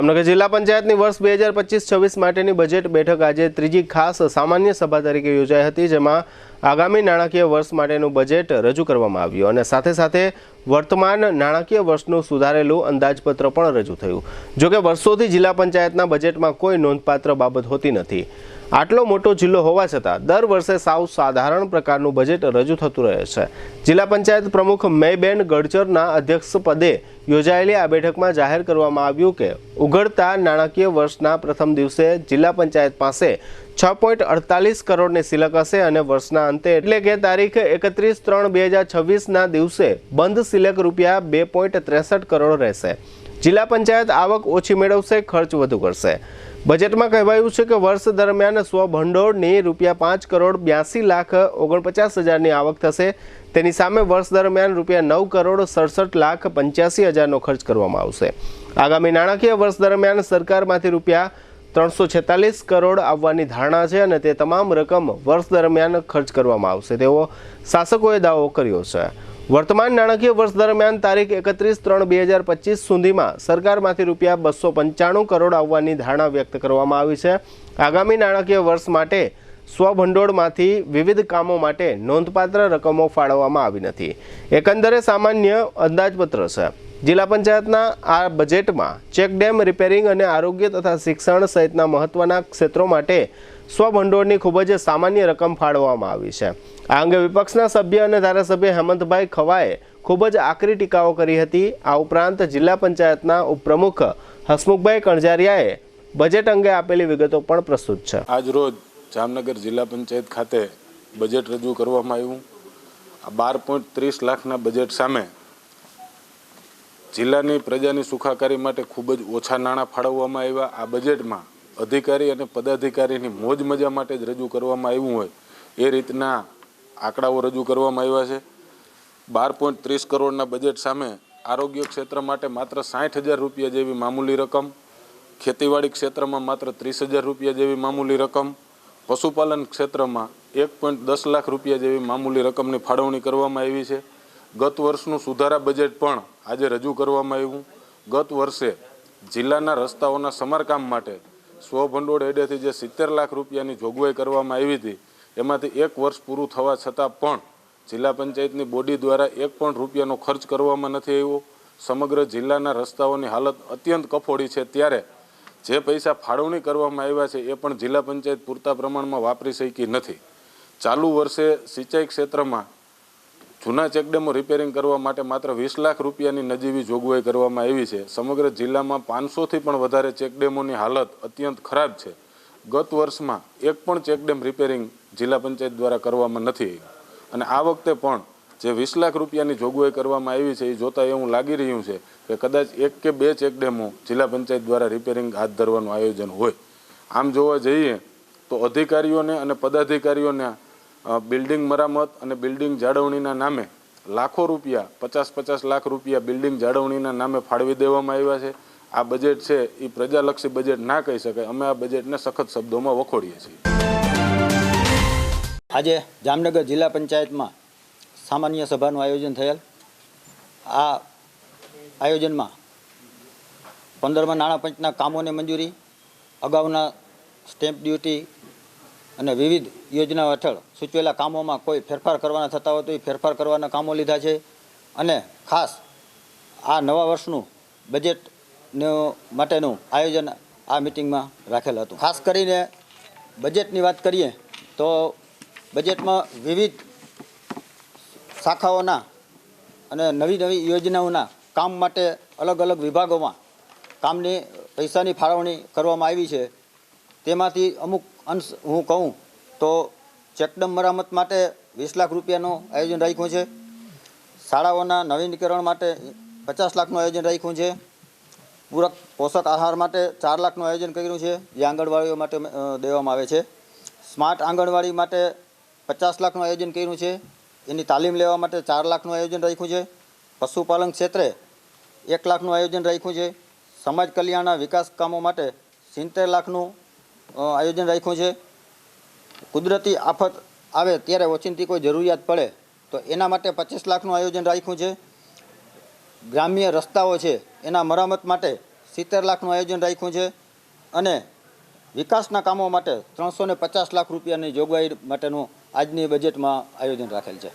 જામનગર જિલ્લા પંચાયતની વર્ષ 2025-26 માટેની બજેટ બેઠક આજે ત્રીજી ખાસ સામાન્ય સભા તરીકે યોજાઈ હતી, જેમાં આગામી નાણાકીય વર્ષ માટેનું બજેટ રજૂ કરવામાં આવ્યું અને સાથે સાથે વર્તમાન નાણાકીય વર્ષનું સુધારેલું અંદાજપત્ર પણ રજૂ થયું। જોકે વર્ષોથી જિલ્લા પંચાયતના બજેટમાં કોઈ નોંધપાત્ર બાબત હોતી નથી। આટલો મોટો જિલ્લો હોવા છતાં દર વર્ષે સાવ સાધારણ પ્રકારનું બજેટ રજૂ થતું રહે છે। જિલ્લા પંચાયત પ્રમુખ મેયબેન ગડચરના અધ્યક્ષપદે યોજાયેલી આ બેઠકમાં જાહેર કરવામાં આવ્યું કે ઉઘડતા નાણાકીય વર્ષના પ્રથમ દિવસે જિલ્લા પંચાયત પાસે 6.48 કરોડની સિલક હશે અને વર્ષના અંતે એટલે કે તારીખ 31/3/2026ના દિવસે બંધ સિલક રૂપિયા 2.63 કરોડ રહેશે। જિલ્લા પંચાયત આવક ઓછી મેળવશે, ખર્ચ વધુ કરશે। બજેટમાં કહેવાયું છે કે વર્ષ દરમિયાન સ્વભંડોળની રૂપિયા 5,82,49,000ની આવક થશે। તેની સામે વર્ષ દરમિયાન રૂપિયા 9,67,85,000નો ખર્ચ કરવામાં આવશે। આગામી નાણાકીય વર્ષ દરમિયાન સરકારમાંથી રૂપિયા 346 કરોડ આવવાની ધારણા છે અને તે તમામ રકમ વર્ષ દરમિયાન ખર્ચ કરવામાં આવશે તેવો શાસકોએ દાવો કર્યો છે। વર્તમાન નાણાકીય વર્ષ દરમિયાન તારીખ 31/3/2025 સુધીમાં સરકારમાંથી રૂપિયા 295 કરોડ આવવાની ધારણા વ્યક્ત કરવામાં આવી છે। આગામી નાણાકીય વર્ષ માટે સ્વભંડોળમાંથી વિવિધ કામો માટે નોંધપાત્ર રકમો ફાળવવામાં આવી નથી। એકંદરે સામાન્ય અંદાજપત્ર છે। જિલ્લા પંચાયતના આ બજેટમાં ચેકડેમ રિપેરિંગ અને આરોગ્ય તથા શિક્ષણ સહિતના મહત્વના ક્ષેત્રો માટે સ્વભંડોળની ખૂબ જ સામાન્ય રકમ ફાળવવામાં આવી છે। આ અંગે વિપક્ષના સભ્ય અને ધારાસભ્ય હેમંતભાઈ ખવાએ ખૂબ જ આકરી ટીકાઓ કરી હતી। આ ઉપરાંત જિલ્લા પંચાયતના ઉપપ્રમુખ હસમુખભાઈ કણજારિયાએ બજેટ અંગે આપેલી વિગતો પણ પ્રસ્તુત છે। આજ રોજ જામનગર જિલ્લા પંચાયત ખાતે બજેટ રજૂ કરવામાં આવ્યું। 12.30 લાખના બજેટ સામે જિલ્લાની પ્રજાની સુખાકારી માટે ખૂબ જ ઓછા નાણાં ફાળવવામાં આવ્યા। આ બજેટમાં અધિકારી અને પદાધિકારીની મોજ મજા માટે જ રજૂ કરવામાં આવ્યું હોય એ રીતના આંકડાઓ રજૂ કરવામાં આવ્યા છે। 12.30 કરોડના બજેટ સામે આરોગ્ય ક્ષેત્ર માટે માત્ર 60,000 રૂપિયા જેવી મામૂલી રકમ, ખેતીવાડી ક્ષેત્રમાં માત્ર 30,000 રૂપિયા જેવી મામૂલી રકમ, પશુપાલન ક્ષેત્રમાં 1.10 લાખ રૂપિયા જેવી મામૂલી રકમની ફાળવણી કરવામાં આવી છે। ગત વર્ષનું સુધારા બજેટ પણ આજે રજૂ કરવામાં આવ્યું। ગત વર્ષે જિલ્લાના રસ્તાઓના સમારકામ માટે સ્વભંડોળ હેઠળથી જે 70 લાખ રૂપિયાની જોગવાઈ કરવામાં આવી હતી એમાંથી એક વર્ષ પૂરું થવા છતાં પણ જિલ્લા પંચાયતની બોડી દ્વારા એક પણ રૂપિયાનો ખર્ચ કરવામાં નથી આવ્યો। સમગ્ર જિલ્લાના રસ્તાઓની હાલત અત્યંત કફોડી છે, ત્યારે જે પૈસા ફાળવણી કરવામાં આવ્યા છે એ પણ જિલ્લા પંચાયત પૂરતા પ્રમાણમાં વાપરી શકી નથી। ચાલુ વર્ષે સિંચાઈ ક્ષેત્રમાં જૂના ચેકડેમો રિપેરિંગ કરવા માટે માત્ર 20 લાખ રૂપિયાની નજીવી જોગવાઈ કરવામાં આવી છે। સમગ્ર જિલ્લામાં 500થી પણ વધારે ચેકડેમોની હાલત અત્યંત ખરાબ છે। ગત વર્ષમાં એક પણ ચેકડેમ રિપેરિંગ જિલ્લા પંચાયત દ્વારા કરવામાં નથી આવ્યું અને આ વખતે પણ જે 20 લાખ રૂપિયાની જોગવાઈ કરવામાં આવી છે એ જોતાં એવું લાગી રહ્યું છે કે કદાચ 1 કે 2 ચેકડેમો જિલ્લા પંચાયત દ્વારા રિપેરિંગ હાથ ધરવાનું આયોજન હોય। આમ જોવા જઈએ તો અધિકારીઓને અને પદાધિકારીઓને બિલ્ડિંગ મરામત અને બિલ્ડિંગ જાળવણીના નામે લાખો રૂપિયા 50-50 લાખ રૂપિયા બિલ્ડિંગ જાળવણીના નામે ફાળવી દેવામાં આવ્યા છે। આ બજેટ છે એ પ્રજાલક્ષી બજેટ ના કહી શકાય। અમે આ બજેટને સખત શબ્દોમાં વખોડીએ છીએ। આજે જામનગર જિલ્લા પંચાયતમાં સામાન્ય સભાનું આયોજન થયેલ। આ આયોજનમાં 15મા નાણાં પંચના કામોને મંજૂરી, અગાઉના સ્ટેમ્પ ડ્યુટી અને વિવિધ યોજનાઓ હેઠળ સૂચવેલા કામોમાં કોઈ ફેરફાર કરવાના થતા હોય તો એ ફેરફાર કરવાના કામો લીધા છે અને ખાસ આ નવા વર્ષનું બજેટ માટેનું આયોજન આ મિટિંગમાં રાખેલ હતું। ખાસ કરીને બજેટની વાત કરીએ તો બજેટમાં વિવિધ શાખાઓના અને નવી યોજનાઓના કામ માટે અલગ અલગ વિભાગોમાં કામની પૈસાની ફાળવણી કરવામાં આવી છે। તેમાંથી અમુક અંશ હું કહું તો ચેકડેમ મરામત માટે 20 લાખ રૂપિયાનું આયોજન રાખ્યું છે। શાળાઓના નવીનીકરણ માટે 50 લાખનું આયોજન રાખ્યું છે। પૂરક પોષક આહાર માટે 4 લાખનું આયોજન કર્યું છે, જે આંગણવાડીઓ માટે દેવામાં આવે છે। સ્માર્ટ આંગણવાડી માટે 50 લાખનું આયોજન કર્યું છે, એની તાલીમ લેવા માટે 4 લાખનું આયોજન રાખ્યું છે। પશુપાલન ક્ષેત્રે 1 લાખનું આયોજન રાખ્યું છે। સમાજ કલ્યાણના વિકાસ કામો માટે 70 લાખનું આયોજન રાખ્યું છે। કુદરતી આફત આવે ત્યારે ઓચિંતી કોઈ જરૂરિયાત પડે તો એના માટે 25 લાખનું આયોજન રાખ્યું છે। ગ્રામ્ય રસ્તાઓ છે એના મરામત માટે 70 લાખનું આયોજન રાખ્યું છે અને વિકાસના કામો માટે 350 લાખ રૂપિયાની જોગવાઈ માટેનું આજની બજેટમાં આયોજન રાખેલ છે.